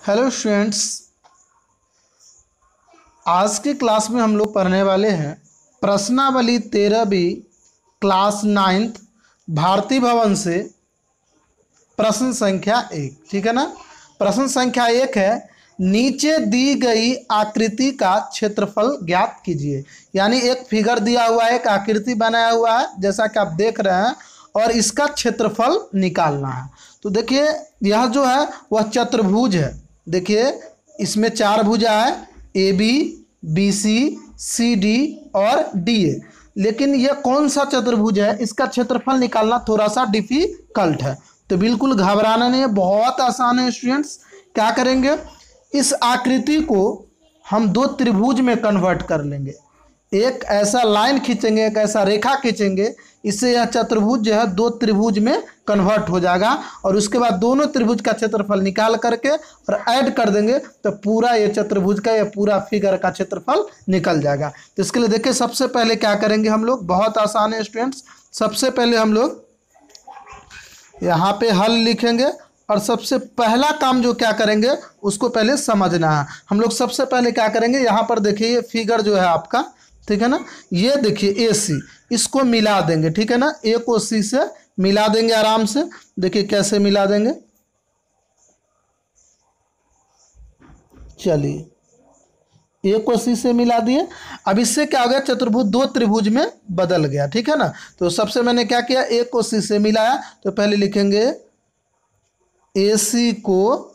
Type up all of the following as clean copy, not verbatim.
Hello students, आज की class में हम लोग पढ़ने वाले हैं प्रश्नावली 13वीं क्लास 9th भारती भवन से प्रश्न संख्या 1। ठीक है ना। प्रश्न संख्या 1 है, नीचे दी गई आकृति का क्षेत्रफल ज्ञात कीजिए। यानी एक फिगर दिया हुआ है, एक आकृति बनाया हुआ है जैसा कि आप देख रहे हैं, और इसका क्षेत्रफल निकालना है। तो देखिए यह जो है वह चतुर्भुज है। देखिए इसमें 4 भुजा है, A B, B C, C D और डी ए। लेकिन यह कौन सा चतुर्भुज है, इसका क्षेत्रफल निकालना थोड़ा सा डिफिकल्ट है। तो बिल्कुल घबराना नहीं है, बहुत आसान है स्टूडेंट्स। क्या करेंगे, इस आकृति को हम 2 त्रिभुज में कन्वर्ट कर लेंगे। एक ऐसा लाइन खींचेंगे, एक ऐसा रेखा खींचेंगे, इससे यह चतुर्भुज जो है 2 त्रिभुज में कन्वर्ट हो जाएगा। और उसके बाद दोनों त्रिभुज का क्षेत्रफल निकाल करके और ऐड कर देंगे तो पूरा ये चतुर्भुज का, ये पूरा फिगर का क्षेत्रफल निकल जाएगा। तो इसके लिए देखिए सबसे पहले क्या करेंगे हम लोग, बहुत आसान है स्टूडेंट्स। सबसे पहले हम लोग यहाँ पे हल लिखेंगे और सबसे पहला काम जो क्या करेंगे उसको पहले समझना है। हम लोग सबसे पहले क्या करेंगे, यहाँ पर देखिए ये फिगर जो है आपका, ठीक है ना, ये देखिए ए सी, इसको मिला देंगे। ठीक है ना, ए को सी से मिला देंगे आराम से। देखिए कैसे मिला देंगे, चलिए ए को सी से मिला दिए। अब इससे क्या हो गया, चतुर्भुज 2 त्रिभुज में बदल गया। ठीक है ना। तो सबसे मैंने क्या किया, ए को सी से मिलाया। तो पहले लिखेंगे ए सी को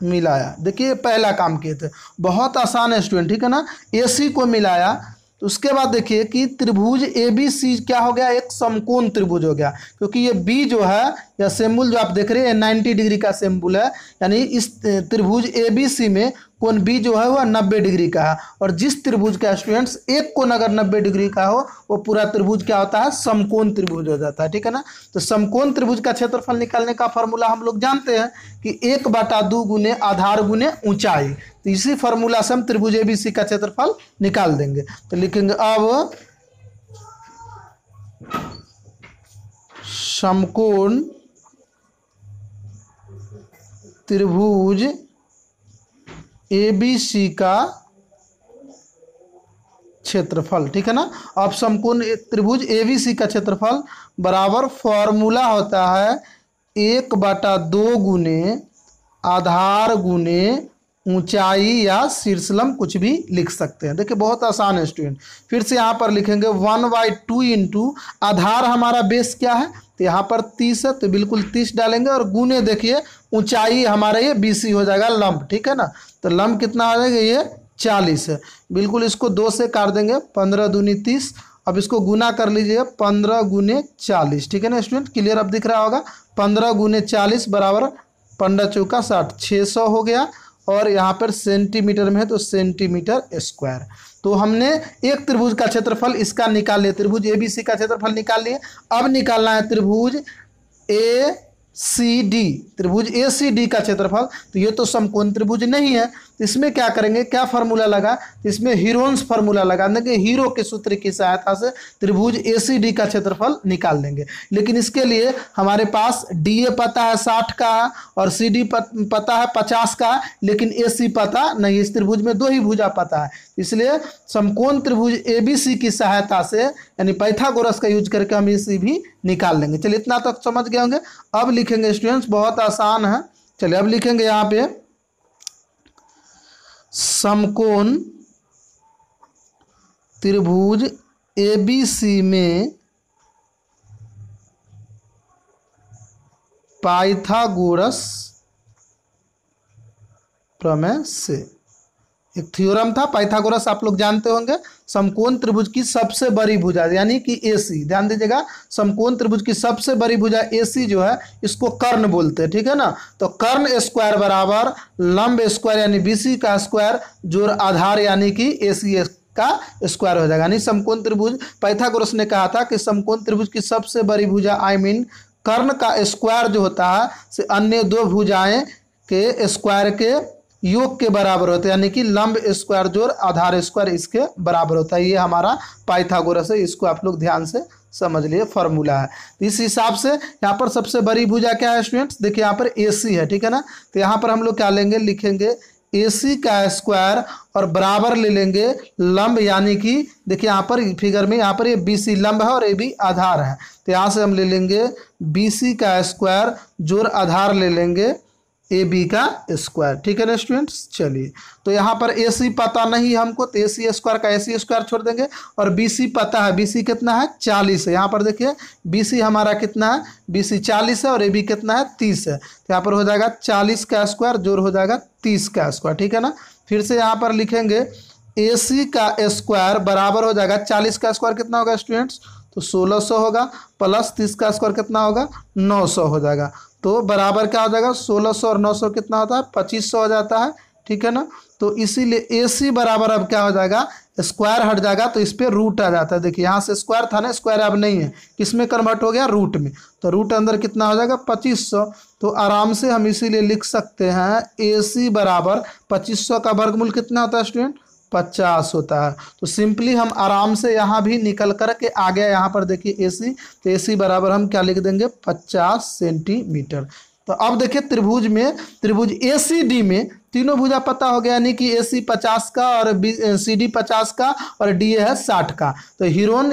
मिलाया। देखिए पहला काम किए थे, बहुत आसान है स्टूडेंट। ठीक है ना, ए सी को मिलाया। तो उसके बाद देखिए कि त्रिभुज ए बी सी क्या हो गया, एक समकोण त्रिभुज हो गया। क्योंकि ये बी जो है या सिंबल जो आप देख रहे हैं 90 डिग्री का सिंबल है। यानी इस त्रिभुज ए बी सी में कोण बी जो है वह 90 डिग्री का है। और जिस त्रिभुज का स्टूडेंट्स एक कोण अगर 90 डिग्री का हो, वो पूरा त्रिभुज क्या होता है, समकोण त्रिभुज हो जाता है। ठीक है ना। तो समकोण त्रिभुज का क्षेत्रफल निकालने का फॉर्मूला हम लोग जानते हैं कि 1/2 गुने आधार गुने ऊंचाई। तो इसी फॉर्मूला से हम त्रिभुज एबीसी का क्षेत्रफल निकाल देंगे। तो लिखेंगे अब समकोण त्रिभुज एबीसी का क्षेत्रफल। ठीक है ना। अब समकोण त्रिभुज एबीसी का क्षेत्रफल बराबर फॉर्मूला होता है 1/2 गुने आधार गुने ऊंचाई या शीर्षलंब, कुछ भी लिख सकते हैं। देखिए बहुत आसान है स्टूडेंट। फिर से यहाँ पर लिखेंगे 1/2 इंटू आधार, हमारा बेस क्या है, तो यहाँ पर 30 है, तो बिल्कुल 30 डालेंगे। और गुने देखिए ऊंचाई हमारा ये BC हो जाएगा लंब। ठीक है ना। तो लंब कितना आ जाएगा, ये 40 है। बिल्कुल इसको 2 से काट देंगे, 15 दूनी 30। अब इसको गुना कर लीजिए, 15 गुने 40। ठीक है ना स्टूडेंट, क्लियर अब दिख रहा होगा। 15 गुने 40 बराबर 15 चौका 60, 600 हो गया। और यहाँ पर सेंटीमीटर में है तो सेंटीमीटर स्क्वायर। तो हमने एक त्रिभुज का क्षेत्रफल इसका निकाल लिया, त्रिभुज एबीसी का क्षेत्रफल निकाल लिए। अब निकालना है त्रिभुज ए सी डी, त्रिभुज ए सी डी का क्षेत्रफल। तो ये तो समकोण त्रिभुज नहीं है, तो इसमें क्या करेंगे, क्या फार्मूला लगा, तो इसमें हीरोन्स फार्मूला लगा देंगे। हीरो के सूत्र की सहायता से त्रिभुज ए सी डी का क्षेत्रफल निकाल लेंगे। लेकिन इसके लिए हमारे पास डी ए पता है 60 का और सी डी पता है 50 का, लेकिन ए सी पता नहीं। इस त्रिभुज में 2 ही भुजा पता है, इसलिए समकोण त्रिभुज ए बी सी की सहायता से यानी पाइथागोरस का यूज करके हम ए सी भी निकाल लेंगे। चलिए इतना तक समझ गए होंगे। अब लिखेंगे स्टूडेंट्स, बहुत आसान है। चलिए अब लिखेंगे यहाँ पे समकोण त्रिभुज एबीसी में पाइथागोरस प्रमेय से। एक थ्योरम था पाइथागोरस, आप लोग जानते होंगे। समकोण त्रिभुज की सबसे बड़ी भुजा यानी कि AC, ध्यान दीजिएगा, समकोण त्रिभुज की सबसे बड़ी भुजा AC जो है इसको कर्ण बोलते हैं। ठीक है ना। तो कर्ण स्क्वायर बराबर लंब स्क्वायर यानी BC का स्क्वायर जोड़ आधार यानी कि AC का स्क्वायर हो जाएगा। यानी समकोण त्रिभुज, पाइथागोरस ने कहा था कि समकोण त्रिभुज की सबसे बड़ी भुजा कर्ण का स्क्वायर जो होता है से अन्य 2 भुजाएं के स्क्वायर के योग के बराबर होता है, यानी कि लंब स्क्वायर जोड़ आधार स्क्वायर इसके बराबर होता है। ये हमारा पाइथागोरस है, इसको आप लोग ध्यान से समझ लिए फार्मूला है। तो इस हिसाब से यहाँ पर सबसे बड़ी भुजा क्या है स्टूडेंट्स, देखिए यहाँ पर AC है, ठीक है ना। तो यहाँ पर हम लोग क्या लेंगे, लिखेंगे AC का स्क्वायर और बराबर ले लेंगे लंब, यानी कि देखिए यहाँ पर फिगर में यहाँ पर ये BC लंब है और AB आधार है। तो यहाँ से हम ले लेंगे BC का स्क्वायर जोड़ आधार ले लेंगे AB का स्क्वायर, ठीक है ना स्टूडेंट्स। चलिए, तो यहाँ पर AC पता नहीं हमको, तो AC स्क्वायर का AC स्क्वायर छोड़ देंगे, और BC पता है, BC कितना है 40 है। यहाँ पर देखिए BC हमारा कितना है, BC 40 है और AB कितना है 30 है। तो यहाँ पर हो जाएगा 40 का स्क्वायर जोड़ हो जाएगा 30 का स्क्वायर, ठीक है ना। फिर से यहाँ पर लिखेंगे AC का स्क्वायर बराबर हो जाएगा 40 का स्क्वायर कितना होगा स्टूडेंट्स, तो 1600 होगा, प्लस 30 का स्क्वायर कितना होगा 900 हो जाएगा। तो बराबर क्या हो जाएगा 1600 और 900 कितना होता है 2500 हो जाता है, ठीक है ना। तो इसीलिए AC बराबर अब क्या हो जाएगा, स्क्वायर हट जाएगा तो इस पर रूट आ जाता है। देखिए यहाँ से स्क्वायर था ना, स्क्वायर अब नहीं है, किस में कन्वर्ट हो गया, रूट में। तो रूट अंदर कितना हो जाएगा 2500। तो आराम से हम इसीलिए लिख सकते हैं AC बराबर 2500 का वर्गमूल कितना होता है स्टूडेंट, 50 होता है। तो सिंपली हम आराम से यहाँ भी निकल कर के आ गया, यहाँ पर देखिए AC, तो AC बराबर हम क्या लिख देंगे 50 सेंटीमीटर। तो अब देखिए त्रिभुज में, त्रिभुज ACD में तीनों भुजा पता हो गया, यानी कि AC 50 का और CD 50 का और DA है 60 का। तो हीरोन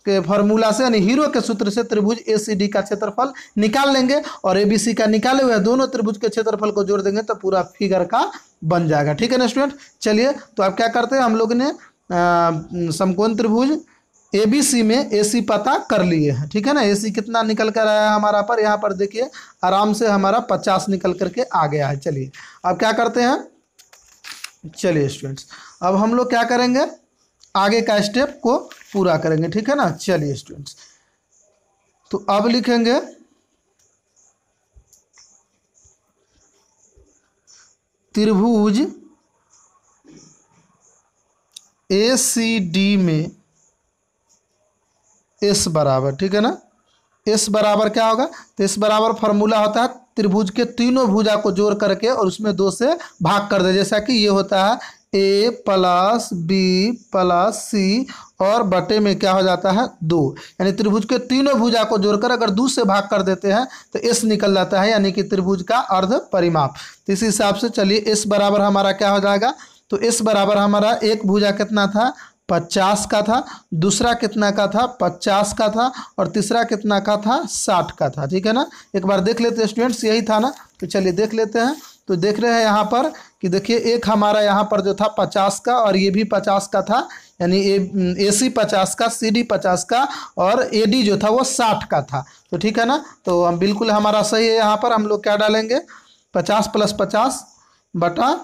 के फार्मूला से, यानी हीरो के सूत्र से त्रिभुज ACD का क्षेत्रफल निकाल लेंगे और ABC का निकाले हुए दोनों त्रिभुज के क्षेत्रफल को जोड़ देंगे तो पूरा फिगर का बन जाएगा, ठीक है ना स्टूडेंट। चलिए, तो अब क्या करते हैं, हम लोग ने समकोण त्रिभुज ABC में AC पता कर लिए हैं, ठीक है ना। AC कितना निकल कर आया है हमारा पर, यहाँ पर देखिए आराम से हमारा 50 निकल करके आ गया है। चलिए, अब क्या करते हैं, चलिए स्टूडेंट्स अब हम लोग क्या करेंगे, आगे का स्टेप को पूरा करेंगे, ठीक है ना। चलिए स्टूडेंट्स, तो अब लिखेंगे त्रिभुज ACD में S बराबर, ठीक है ना। S बराबर क्या होगा, तो S बराबर फार्मूला होता है त्रिभुज के तीनों भुजा को जोड़ करके और उसमें 2 से भाग कर दे, जैसा कि ये होता है A plus B plus C और बटे में क्या हो जाता है 2, यानी त्रिभुज के तीनों भुजा को जोड़कर अगर 2 से भाग कर देते हैं तो S निकल जाता है, यानी कि त्रिभुज का अर्ध परिमाप। तो इस हिसाब से चलिए S बराबर हमारा क्या हो जाएगा, तो S बराबर हमारा एक भुजा कितना था 50 का था, दूसरा कितना का था 50 का था और तीसरा कितना का था 60 का था, ठीक है ना। एक बार देख लेते हैं स्टूडेंट्स, यही था ना। तो चलिए देख लेते हैं। तो देख रहे हैं यहाँ पर कि देखिए एक हमारा यहाँ पर जो था 50 का और ये भी 50 का था, यानी AC 50 का, CD 50 का और AD जो था वो 60 का था। तो ठीक है ना, तो हम बिल्कुल हमारा सही है। यहाँ पर हम लोग क्या डालेंगे 50 + 50 बटा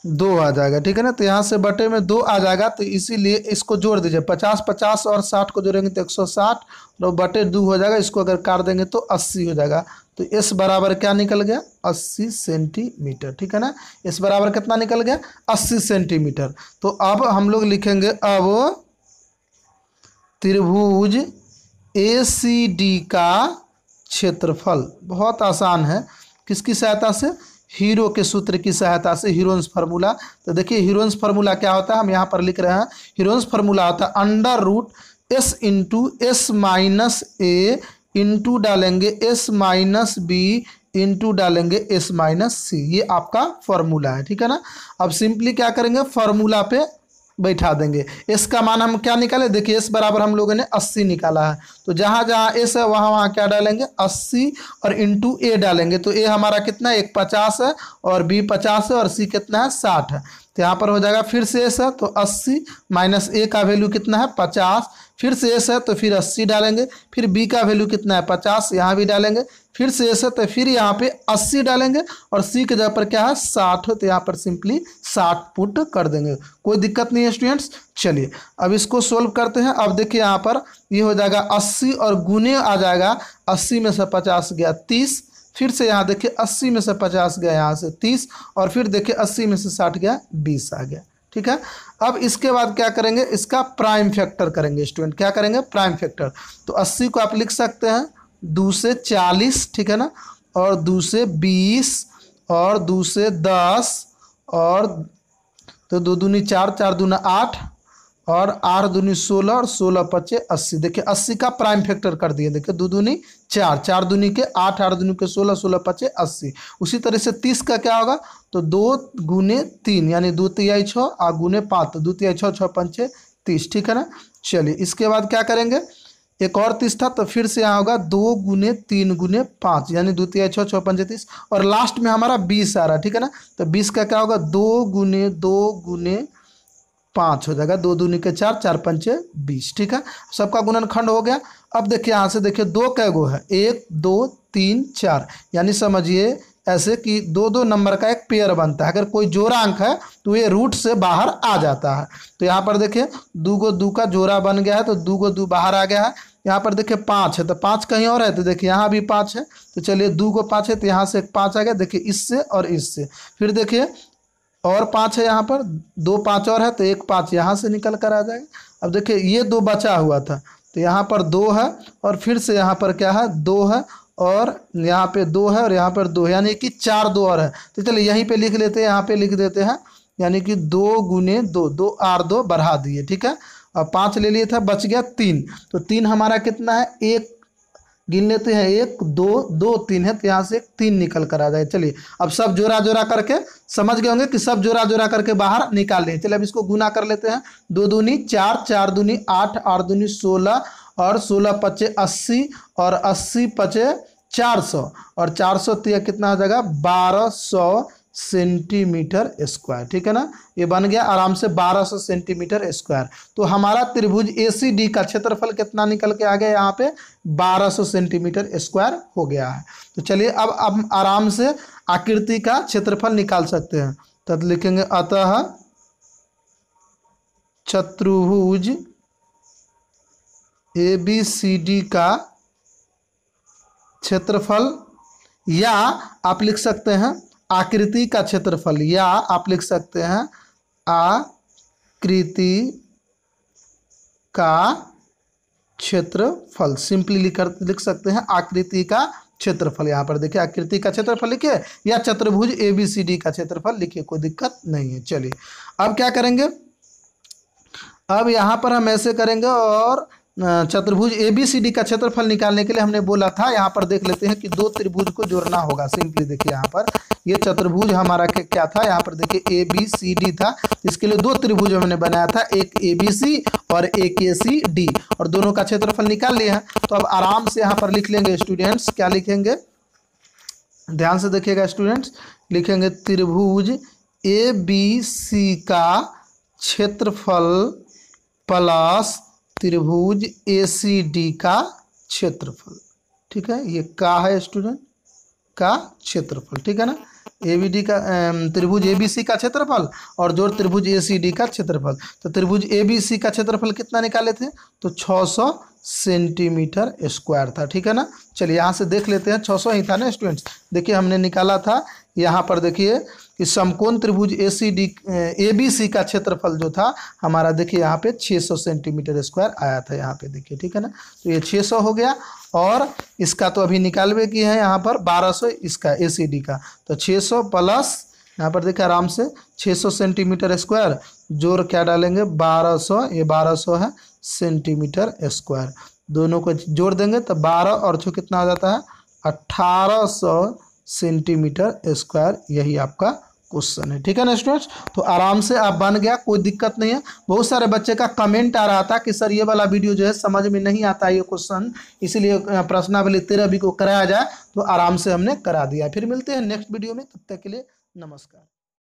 2 आ जाएगा, ठीक है ना। तो यहाँ से बटे में 2 आ जाएगा, तो इसीलिए इसको जोड़ दीजिए 50 50 और 60 को जोड़ेंगे तो 160 और बटे 2 हो जाएगा। इसको अगर काट देंगे तो 80 हो जाएगा। तो S बराबर क्या निकल गया 80 सेंटीमीटर, ठीक है ना। S बराबर कितना निकल गया 80 सेंटीमीटर। तो अब हम लोग लिखेंगे अब त्रिभुज ACD का क्षेत्रफल। बहुत आसान है, किसकी सहायता से, हीरो के सूत्र की सहायता से, हीरोन्स फार्मूला। तो देखिए हीरोन्स फार्मूला क्या होता है, हम यहाँ पर लिख रहे हैं। हीरोन्स फार्मूला होता है √S into S minus A into डालेंगे S माइनस B इंटू डालेंगे S माइनस C। ये आपका फार्मूला है, ठीक है ना। अब सिंपली क्या करेंगे, फार्मूला पे बैठा देंगे। S का मान हम क्या निकाले, देखिए S बराबर हम लोगों ने 80 निकाला है। तो जहाँ जहाँ S है वहाँ वहाँ क्या डालेंगे 80 और इंटू A डालेंगे। तो A हमारा कितना है 50 है और B 50 है और C कितना है 60 है। तो यहाँ पर हो जाएगा फिर से S है तो 80 माइनस A का वैल्यू कितना है 50, फिर से S है तो फिर 80 डालेंगे, फिर B का वैल्यू कितना है 50, यहाँ भी डालेंगे, फिर से S है तो फिर यहाँ पे 80 डालेंगे और C के जगह पर क्या है 60, तो यहाँ पर सिंपली 60 पुट कर देंगे। कोई दिक्कत नहीं है स्टूडेंट्स। चलिए अब इसको सोल्व करते हैं। अब देखिए यहाँ पर ये हो जाएगा 80 और गुने आ जाएगा 80 में से 50 गया 30, फिर से यहाँ देखिए 80 में से 50 गया यहाँ से 30 और फिर देखिए 80 में से 60 गया 20 आ गया, ठीक है। अब इसके बाद क्या करेंगे, इसका प्राइम फैक्टर करेंगे स्टूडेंट। क्या करेंगे प्राइम फैक्टर। तो 80 को आप लिख सकते हैं 2 से 40, ठीक है ना, और 2 से 20 और 2 से 10 और तो 2 दूनी 4, 4 दूना 8 और 8 दूनी 16 और 16 पचे 80। देखिए 80 का प्राइम फैक्टर कर दिए। देखिए 2 दूनी 4, 4 दूनी के 8, 8 दूनी के 16, 16 पचे 80। उसी तरह से 30 का क्या होगा, तो 2 गुने 3 यानी 2 तिहाई 6 और गुने 5, तो 2 तिहाई 6, 6 पंचे 30, ठीक है ना। चलिए इसके बाद क्या करेंगे, एक और 30 था तो फिर से यहाँ होगा 2 गुने 3 गुने 5 यानी 2 तिहाई 6, 6 पंचे 30 और लास्ट में हमारा 20 आ रहा है, ठीक है ना। तो 20 का क्या होगा, 2 गुने 5 हो जाएगा, 2 दूनी के 4, 4 पंचे 20, ठीक है। सबका गुणनखंड हो गया। अब देखिए यहाँ से देखिए 2 कै गो है, 1 2 3 4 यानी समझिए ऐसे कि 2 2 नंबर का एक पेयर बनता है। अगर कोई जोड़ा अंक है तो ये रूट से बाहर आ जाता है। तो यहाँ पर देखिए 2 को 2 का जोड़ा बन गया है, तो 2 को 2 बाहर आ गया है। यहाँ पर देखिए 5 है तो 5 कहीं और है, तो देखिए यहाँ भी 5 है, तो चलिए 2 को 5 है तो यहाँ से एक 5 आ गया। देखिए इससे और इससे, फिर देखिए और 5 है यहाँ पर, 2 5 और है तो एक 5 यहाँ से निकल कर आ जाएगा। अब देखिए ये 2 बचा हुआ था तो यहाँ पर 2 है और फिर से यहाँ पर क्या है 2 है और यहाँ पे 2 है और यहाँ पर 2 है, यानी कि 4 2 और है। तो चलिए यहीं पे लिख लेते हैं, यहाँ पे लिख देते हैं, यानी कि 2 गुने 2, 2 और 2 बढ़ा दिए, ठीक है। अब 5 ले लिए था, बच गया 3, तो 3 हमारा कितना है, 1 गिन लेते हैं, 1 2 2 3 है तो यहाँ से 3 निकल कर आ जाए। चलिए अब सब जोड़ा जोड़ा करके समझ गए होंगे कि सब जोड़ा जोड़ा करके बाहर निकाल लें। चलिए अब इसको गुना कर लेते हैं, 2 दूनी 4, 4 दूनी 8, 8 दूनी 16 और 16 पचे 80 और 80 पचे 400 और 400 तो यह कितना हो जाएगा 1200 सेंटीमीटर स्क्वायर, ठीक है ना। ये बन गया आराम से 1200 सेंटीमीटर स्क्वायर। तो हमारा त्रिभुज ACD का क्षेत्रफल कितना निकल के आ गया, यहाँ पे 1200 सेंटीमीटर स्क्वायर हो गया है। तो चलिए अब आराम से आकृति का क्षेत्रफल निकाल सकते हैं। तो लिखेंगे अतः चतुर्भुज ABCD का क्षेत्रफल, या आप लिख सकते हैं आकृति का क्षेत्रफल, या आप लिख सकते हैं आकृति का क्षेत्रफल। सिंपली लिख सकते हैं आकृति का क्षेत्रफल। यहाँ पर देखिए आकृति का क्षेत्रफल लिखिए या चतुर्भुज ABCD का क्षेत्रफल लिखिए, कोई दिक्कत नहीं है। चलिए अब क्या करेंगे, अब यहाँ पर हम ऐसे करेंगे और चतुर्भुज ABCD का क्षेत्रफल निकालने के लिए हमने बोला था, यहाँ पर देख लेते हैं कि 2 त्रिभुज को जोड़ना होगा। सिंपली देखिए यहाँ पर ये चतुर्भुज हमारा क्या था, यहाँ पर देखिए ABCD था, इसके लिए 2 त्रिभुज हमने बनाया था, एक ABC और एक ACD, और दोनों का क्षेत्रफल निकाल लिया है। तो अब आराम से यहाँ पर लिख लेंगे स्टूडेंट्स, क्या लिखेंगे, ध्यान से देखिएगा स्टूडेंट्स, लिखेंगे त्रिभुज ABC का क्षेत्रफल प्लस त्रिभुज ACD का क्षेत्रफल, ठीक है। ये का है स्टूडेंट, का क्षेत्रफल, ठीक है ना। ABD का त्रिभुज ABC का क्षेत्रफल और जोड़ त्रिभुज ACD का क्षेत्रफल। तो त्रिभुज ABC का क्षेत्रफल कितना निकाले थे, तो 600 सेंटीमीटर स्क्वायर था, ठीक है ना। चलिए यहाँ से देख लेते हैं, 600 ही था ना स्टूडेंट्स। देखिए हमने निकाला था यहाँ पर, देखिए कि समकोण त्रिभुज ABC का क्षेत्रफल जो था हमारा, देखिए यहाँ पे 600 सेंटीमीटर स्क्वायर आया था यहाँ पे, देखिए, ठीक है ना। तो ये 600 हो गया और इसका तो अभी निकालवे की है यहाँ पर 1200 इसका ACD का, तो 600 प्लस यहाँ पर देखिए आराम से 600 सेंटीमीटर स्क्वायर जोड़ क्या डालेंगे 1200, ये 1200 है सेंटीमीटर स्क्वायर, दोनों को जोड़ देंगे तो 12 और 6 कितना हो जाता है 1800 सेंटीमीटर स्क्वायर। यही आपका क्वेश्चन है, ठीक है ना स्टूडेंट्स। तो आराम से आप बन गया, कोई दिक्कत नहीं है। बहुत सारे बच्चे का कमेंट आ रहा था कि सर ये वाला वीडियो जो है समझ में नहीं आता ये क्वेश्चन, इसीलिए प्रश्नावली 13 भी को कराया जाए, तो आराम से हमने करा दिया। फिर मिलते हैं नेक्स्ट वीडियो में, तब तक के लिए नमस्कार।